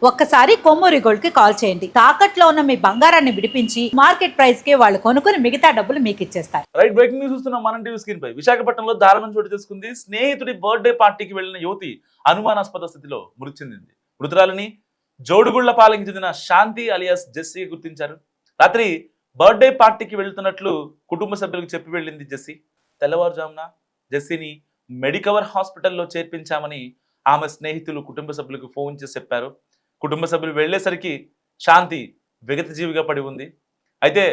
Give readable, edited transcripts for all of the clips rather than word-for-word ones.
ఒక్కసారి కొమ్మూరి గోల్డ్ కి కాల్ చేయండి. తాకట్లో ఉన్న మీ బంగారాన్ని విడిపించి మార్కెట్ ప్రైస్ కి వాళ్ళు కొనుక్కుని మిగతా డబ్బులు మీకు ఇచ్చేస్తారు. రైట్, బ్రేకింగ్ న్యూస్ చూస్తున్నాం మనం టీవీ స్క్రీన్ పై. విశాఖపట్నంలో దారుణం చోటు చేసుకుంది. స్నేహితుడి బర్త్డే పార్టీకి వెళ్లిన యువతి అనుమానాస్పద స్థితిలో మృతి చెందింది. మృతురాలిని జోడుగుళ్లపాలెంకి చెందిన శాంతి అలియాస్ జెస్సీ గుర్తించారు. రాత్రి బర్త్డే పార్టీకి వెళ్తున్నట్లు కుటుంబ సభ్యులకు చెప్పి వెళ్ళింది జెస్సీ. తెల్లవారుజామున జెస్సీని మెడికవర్ హాస్పిటల్లో చేర్పించామని ఆమె స్నేహితులు కుటుంబ సభ్యులకు ఫోన్ చేసి చెప్పారు. కుటుంబ సభ్యులు వెళ్లేసరికి శాంతి విగతజీవిగా పడి ఉంది. అయితే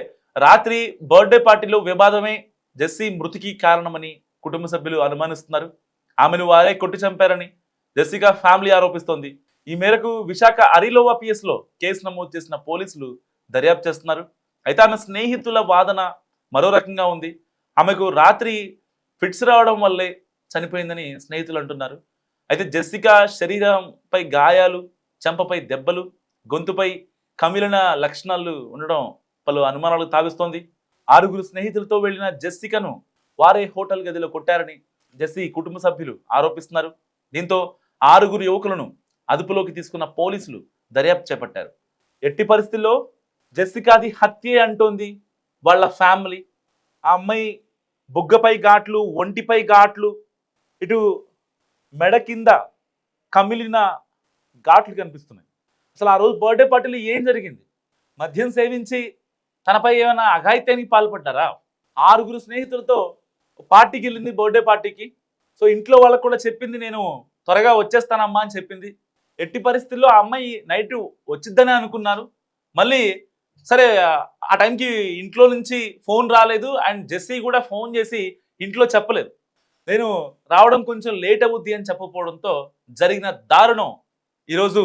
రాత్రి బర్త్డే పార్టీలో వివాదమే జెస్సీ మృతికి కారణమని కుటుంబ సభ్యులు అనుమానిస్తున్నారు. ఆమెను వారే కొట్టి చంపారని జెస్సీగా ఫ్యామిలీ ఆరోపిస్తోంది. ఈ మేరకు విశాఖ అరిలోవా పిఎస్ లో కేసు నమోదు చేసిన పోలీసులు దర్యాప్తు చేస్తున్నారు. అయితే ఆమె స్నేహితుల వాదన మరో రకంగా ఉంది. ఆమెకు రాత్రి ఫిట్స్ రావడం వల్లే చనిపోయిందని స్నేహితులు అంటున్నారు. అయితే జెస్సికా శరీరంపై గాయాలు, చెంపపై దెబ్బలు, గొంతుపై కమిలిన లక్షణాలు ఉండడం పలు అనుమానాలకు తావిస్తోంది. 6 స్నేహితులతో వెళ్లిన జెస్సికను వారే హోటల్ గదిలో కొట్టారని జెస్సీ కుటుంబ సభ్యులు ఆరోపిస్తున్నారు. దీంతో 6 యువకులను అదుపులోకి తీసుకున్న పోలీసులు దర్యాప్తు చేపట్టారు. ఎట్టి పరిస్థితుల్లో జెస్సికాది హత్యే అంటోంది వాళ్ళ ఫ్యామిలీ. ఆ అమ్మాయి బుగ్గపై ఘాట్లు, ఒంటిపై ఘాట్లు, ఇటు మెడ కింద కమిలిన ఘాట్లు కనిపిస్తున్నాయి. అసలు ఆ రోజు బర్త్డే పార్టీలో ఏం జరిగింది? మద్యం సేవించి తనపై ఏమైనా అఘాయిత్యానికి పాల్పడ్డారా? 6 స్నేహితులతో పార్టీకి వెళ్ళింది, బర్త్డే పార్టీకి. సో ఇంట్లో వాళ్ళకు కూడా చెప్పింది, నేను త్వరగా వచ్చేస్తానమ్మా అని చెప్పింది. ఎట్టి పరిస్థితుల్లో ఆ అమ్మాయి నైట్ వచ్చిద్దని అనుకున్నారు. మళ్ళీ సరే ఆ టైంకి ఇంట్లో నుంచి ఫోన్ రాలేదు. అండ్ జెస్సీ కూడా ఫోన్ చేసి ఇంట్లో చెప్పలేదు, నేను రావడం కొంచెం లేట్ అవుద్ది అని చెప్పకపోవడంతో జరిగిన దారుణం ఈరోజు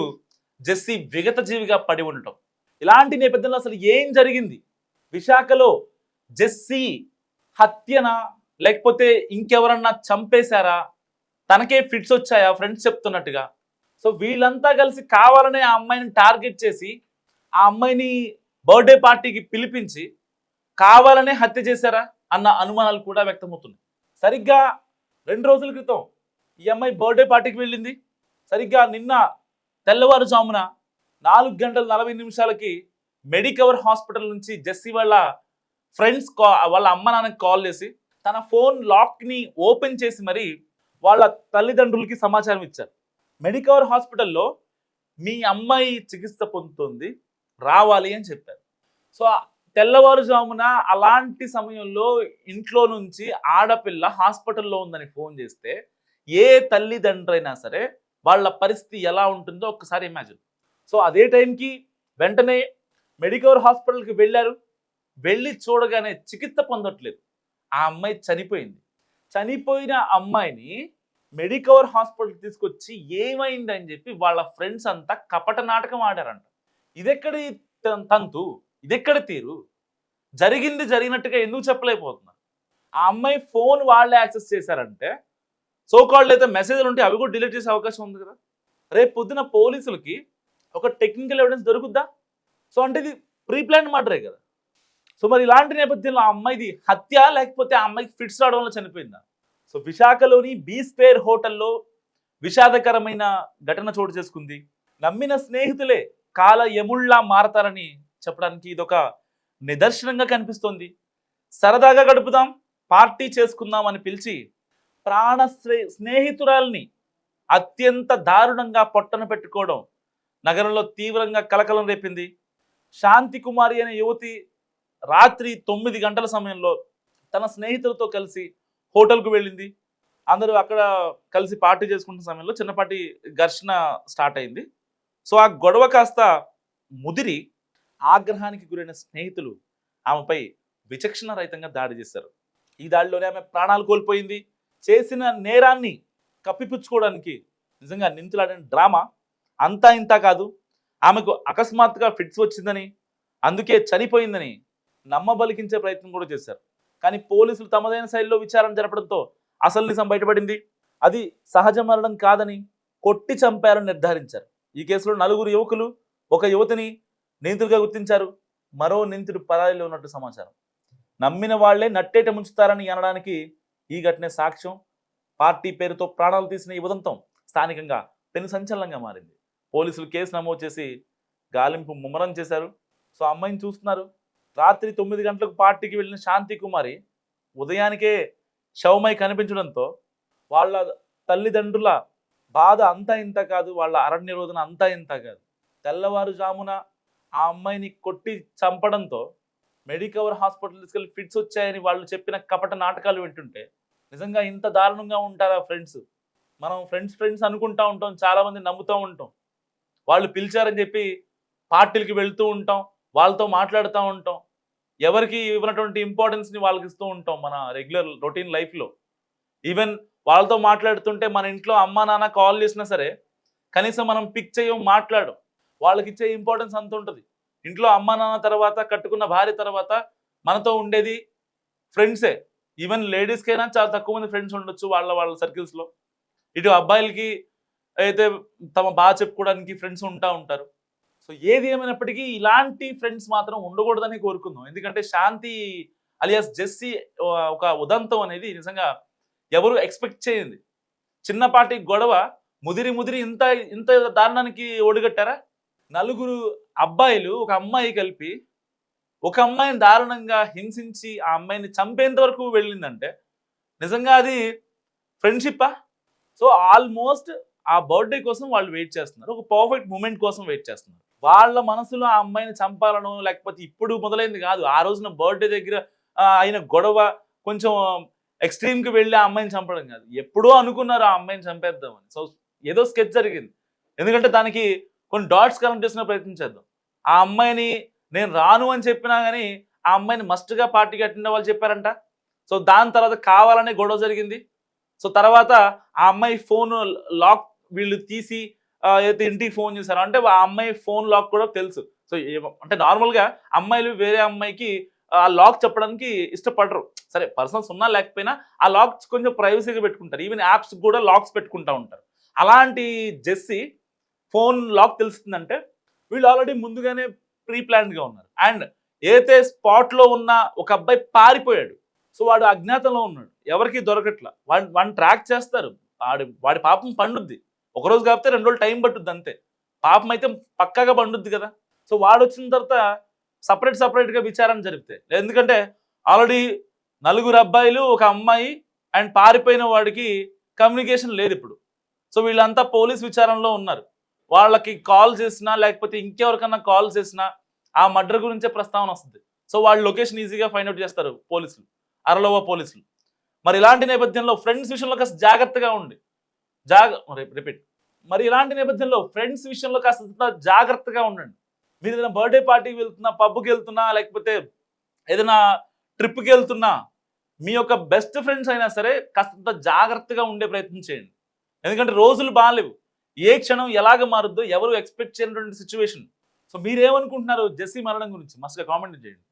జెస్సీ విగత జీవిగా పడి ఉండటం. ఇలాంటి నేపథ్యంలో అసలు ఏం జరిగింది? విశాఖలో జెస్సీ హత్యనా, లేకపోతే ఇంకెవరన్నా చంపేశారా? తనకే ఫిట్స్ వచ్చాయా ఫ్రెండ్స్ చెప్తున్నట్టుగా? సో వీళ్ళంతా కలిసి కావాలనే ఆ అమ్మాయిని టార్గెట్ చేసి ఆ అమ్మాయిని బర్త్డే పార్టీకి పిలిపించి కావాలనే హత్య చేశారా అన్న అనుమానాలు కూడా వ్యక్తమవుతున్నాయి. సరిగ్గా 2 రోజుల క్రితం ఈ అమ్మాయి బర్త్డే పార్టీకి వెళ్ళింది. సరిగ్గా నిన్న తెల్లవారుజామున 4:40 మెడికవర్ హాస్పిటల్ నుంచి జెస్సీ వాళ్ళ ఫ్రెండ్స్ వాళ్ళ అమ్మ నాన్నకి కాల్ చేసి తన ఫోన్ లాక్ని ఓపెన్ చేసి మరి వాళ్ళ తల్లిదండ్రులకి సమాచారం ఇచ్చారు. మెడికవర్ హాస్పిటల్లో మీ అమ్మాయి చికిత్స పొందుతుంది, రావాలి అని చెప్పారు. సో తెల్లవారుజామున అలాంటి సమయంలో ఇంట్లో నుంచి ఆడపిల్ల హాస్పిటల్లో ఉందని ఫోన్ చేస్తే ఏ తల్లిదండ్రైనా సరే వాళ్ళ పరిస్థితి ఎలా ఉంటుందో ఒక్కసారి ఇమాజిన్. సో అదే టైంకి వెంటనే మెడికవర్ హాస్పిటల్కి వెళ్ళారు. వెళ్ళి చూడగానే చికిత్స పొందట్లేదు, ఆ అమ్మాయి చనిపోయింది. చనిపోయిన అమ్మాయిని మెడికవర్ హాస్పిటల్ తీసుకొచ్చి ఏమైందని చెప్పి వాళ్ళ ఫ్రెండ్స్ అంతా కపట నాటకం ఆడారంట. ఇదెక్కడి తంతు, ఇదెక్కడ తీరు? జరిగింది జరిగినట్టుగా ఎందుకు చెప్పలేకపోతున్నారు? ఆ అమ్మాయి ఫోన్ వాళ్ళే యాక్సెస్ చేశారంటే సో కాల్డ్ అయితే మెసేజ్లు ఉంటే అవి కూడా డిలీట్ చేసే అవకాశం ఉంది కదా. రేపు పొద్దున పోలీసులకి ఒక టెక్నికల్ ఎవిడెన్స్ దొరుకుద్దా? సో అంటే ఇది ప్రీ ప్లాన్ మర్డరే కదా. సో మరి ఇలాంటి నేపథ్యంలో ఆ అమ్మాయిది హత్య, లేకపోతే ఆ అమ్మాయికి ఫిట్స్ రావడం వల్ల చనిపోయిందా? సో విశాఖలోని బీ స్క్వేర్ హోటల్లో విషాదకరమైన ఘటన చోటు చేసుకుంది. నమ్మిన స్నేహితులే కాల యముళ్లా మారతారని చెప్పడానికి ఇదొక నిదర్శనంగా కనిపిస్తోంది. సరదాగా గడుపుదాం, పార్టీ చేసుకుందాం అని పిలిచి ప్రాణ స్నేహితురాల్ని అత్యంత దారుణంగా పొట్టన పెట్టుకోవడం నగరంలో తీవ్రంగా కలకలం రేపింది. శాంతి కుమారి అనే యువతి రాత్రి 9 గంటల సమయంలో తన స్నేహితులతో కలిసి హోటల్కు వెళ్ళింది. అందరూ అక్కడ కలిసి పార్టీ చేసుకుంటున్న సమయంలో చిన్నపాటి ఘర్షణ స్టార్ట్ అయింది. సో ఆ గొడవ కాస్త ముదిరి ఆగ్రహానికి గురైన స్నేహితులు ఆమెపై విచక్షణ రహితంగా దాడి చేశారు. ఈ దాడిలోనే ఆమె ప్రాణాలు కోల్పోయింది. చేసిన నేరాన్ని కప్పిపుచ్చుకోవడానికి నిజంగా నిందితులాడిన డ్రామా అంతా ఇంతా కాదు. ఆమెకు అకస్మాత్తుగా ఫిట్స్ వచ్చిందని, అందుకే చనిపోయిందని నమ్మబలికించే ప్రయత్నం కూడా చేశారు. కానీ పోలీసులు తమదైన శైలిలో విచారణ జరపడంతో అసలు నిజం బయటపడింది. అది సహజ మరణం కాదని కొట్టి చంపారని నిర్ధారించారు. ఈ కేసులో 4 యువకులు, 1 యువతిని నిందితులుగా గుర్తించారు. మరో నిందితుడు పరారీలో ఉన్నట్టు సమాచారం. నమ్మిన వాళ్లే నట్టేట ముంచుతారని అనడానికి ఈ ఘటనే సాక్ష్యం. పార్టీ పేరుతో ప్రాణాలు తీసిన ఈ ఉదంతం స్థానికంగా పెను సంచలనంగా మారింది. పోలీసులు కేసు నమోదు చేసి గాలింపు ముమ్మరం చేశారు. సో అమ్మాయిని చూస్తున్నారు. రాత్రి 9 గంటలకు పార్టీకి వెళ్ళిన శాంతి కుమారి ఉదయానికే శవమై కనిపించడంతో వాళ్ళ తల్లిదండ్రుల బాధ అంతా ఇంత కాదు, వాళ్ళ అరణ్య రోజున అంతా ఇంత కాదు. తెల్లవారుజామున ఆ అమ్మాయిని కొట్టి చంపడంతో మెడికవర్ హాస్పిటల్ తీసుకెళ్ళి ఫిట్స్ వచ్చాయని వాళ్ళు చెప్పిన కపట నాటకాలు వింటుంటే నిజంగా ఇంత దారుణంగా ఉంటారా ఫ్రెండ్స్? మనం ఫ్రెండ్స్ అనుకుంటా ఉంటాం, చాలామంది నమ్ముతూ ఉంటాం. వాళ్ళు పిలిచారని చెప్పి పార్టీలకి వెళ్తూ ఉంటాం, వాళ్ళతో మాట్లాడుతూ ఉంటాం, ఎవరికి ఇవ్వనటువంటి ఇంపార్టెన్స్ని వాళ్ళకి ఇస్తూ ఉంటాం మన రెగ్యులర్ రొటీన్ లైఫ్లో. ఈవెన్ వాళ్ళతో మాట్లాడుతుంటే మన ఇంట్లో అమ్మా నాన్న కాల్ చేసినా సరే కనీసం మనం పిక్ చేయం, మాట్లాడం. వాళ్ళకి ఇచ్చే ఇంపార్టెన్స్ అంత ఉంటుంది. ఇంట్లో అమ్మా నాన్న తర్వాత, కట్టుకున్న భార్య తర్వాత మనతో ఉండేది ఫ్రెండ్సే. ఈవెన్ లేడీస్కైనా చాలా తక్కువ మంది ఫ్రెండ్స్ ఉండొచ్చు వాళ్ళ సర్కిల్స్లో. ఇటు అబ్బాయిలకి అయితే తమ బాగా చెప్పుకోవడానికి ఫ్రెండ్స్ ఉంటారు. సో ఏది ఏమైనప్పటికీ ఇలాంటి ఫ్రెండ్స్ మాత్రం ఉండకూడదని కోరుకుందాం. ఎందుకంటే శాంతి అలియాస్ జెస్సీ ఒక ఉదంతం అనేది నిజంగా ఎవరు ఎక్స్పెక్ట్ చేయండి. చిన్నపాటి గొడవ ముదిరి ఇంత దారుణానికి ఒడిగట్టారా? 4 అబ్బాయిలు ఒక అమ్మాయి కలిపి ఒక అమ్మాయిని దారుణంగా హింసించి ఆ అమ్మాయిని చంపేంత వరకు వెళ్ళిందంటే నిజంగా అది ఫ్రెండ్షిప్పా? సో ఆల్మోస్ట్ ఆ బర్త్డే కోసం వాళ్ళు వెయిట్ చేస్తున్నారు, ఒక పర్ఫెక్ట్ మూమెంట్ కోసం వెయిట్ చేస్తున్నారు. వాళ్ళ మనసులో ఆ అమ్మాయిని చంపాలనో లేకపోతే ఇప్పుడు మొదలైంది కాదు, ఆ రోజున బర్త్డే దగ్గర అయిన గొడవ కొంచెం ఎక్స్ట్రీమ్కి వెళ్ళి ఆ అమ్మాయిని చంపడం కాదు. ఎప్పుడో అనుకున్నారు ఆ అమ్మాయిని చంపేద్దామని. సో ఏదో స్కెచ్ జరిగింది. ఎందుకంటే దానికి కొన్ని డాట్స్ కనెక్ట్ చేసిన ప్రయత్నం చేద్దాం. ఆ అమ్మాయిని నేను రాను అని చెప్పినా కానీ ఆ అమ్మాయిని మస్ట్గా పార్టీకి అటెండ్ అవ్వాలి చెప్పారంట. సో దాని తర్వాత కావాలనే గొడవ జరిగింది. సో తర్వాత ఆ అమ్మాయి ఫోన్ లాక్ వీళ్ళు తీసి అయితే ఇంటికి ఫోన్ చేశారు అంటే ఆ అమ్మాయి ఫోన్ లాక్ కూడా తెలుసు. సో అంటే నార్మల్గా అమ్మాయిలు వేరే అమ్మాయికి ఆ లాక్ చెప్పడానికి ఇష్టపడరు. సరే పర్సనల్స్ ఉన్నా లేకపోయినా ఆ లాక్స్ కొంచెం ప్రైవసీగా పెట్టుకుంటారు. ఈవెన్ యాప్స్ కూడా లాక్స్ పెట్టుకుంటూ ఉంటారు. అలాంటి జెస్సీ ఫోన్ లాక్ తెలుస్తుందంటే వీళ్ళు ఆల్రెడీ ముందుగానే ప్రీ ప్లాన్డ్గా ఉన్నారు. అండ్ ఏదైతే స్పాట్లో ఉన్న ఒక అబ్బాయి పారిపోయాడు. సో వాడు అజ్ఞాతంలో ఉన్నాడు, ఎవరికి దొరకట్లా. వాడిని ట్రాక్ చేస్తారు. వాడి పాపం పండుద్ది. ఒకరోజు కాకపోతే 2 రోజులు టైం పట్టుద్ది అంతే. పాపం అయితే పక్కాగా పండుద్ది కదా. సో వాడు వచ్చిన తర్వాత సపరేట్గా విచారణ జరిపితే, ఎందుకంటే ఆల్రెడీ 4 అబ్బాయిలు ఒక అమ్మాయి అండ్ పారిపోయిన వాడికి కమ్యూనికేషన్ లేదు ఇప్పుడు. సో వీళ్ళంతా పోలీస్ విచారణలో ఉన్నారు. వాళ్ళకి కాల్ చేసినా లేకపోతే ఇంకెవరికన్నా కాల్ చేసినా ఆ మర్డర్ గురించే ప్రస్తావన వస్తుంది. సో వాళ్ళు లొకేషన్ ఈజీగా ఫైండ్ అవుట్ చేస్తారు పోలీసులు, అరలోవా పోలీసులు. మరి ఇలాంటి నేపథ్యంలో ఫ్రెండ్స్ విషయంలో కాస్త జాగ్రత్తగా ఉండి ఇలాంటి నేపథ్యంలో ఫ్రెండ్స్ విషయంలో కాస్త జాగ్రత్తగా ఉండండి. మీరు ఏదైనా బర్త్డే పార్టీకి వెళ్తున్నా, పబ్కి వెళ్తున్నా, లేకపోతే ఏదైనా ట్రిప్కి వెళ్తున్నా మీ యొక్క బెస్ట్ ఫ్రెండ్స్ అయినా సరే కాస్త జాగ్రత్తగా ఉండే ప్రయత్నం చేయండి. ఎందుకంటే రోజులు బాగాలేవు. ఏ క్షణం ఎలాగ మారుద్దో ఎవరు ఎక్స్పెక్ట్ చేయనటువంటి సిచ్యువేషన్. సో మీరేమనుకుంటున్నారు జెస్సీ మరణం గురించి? మస్తుగా కామెంట్ చేయండి.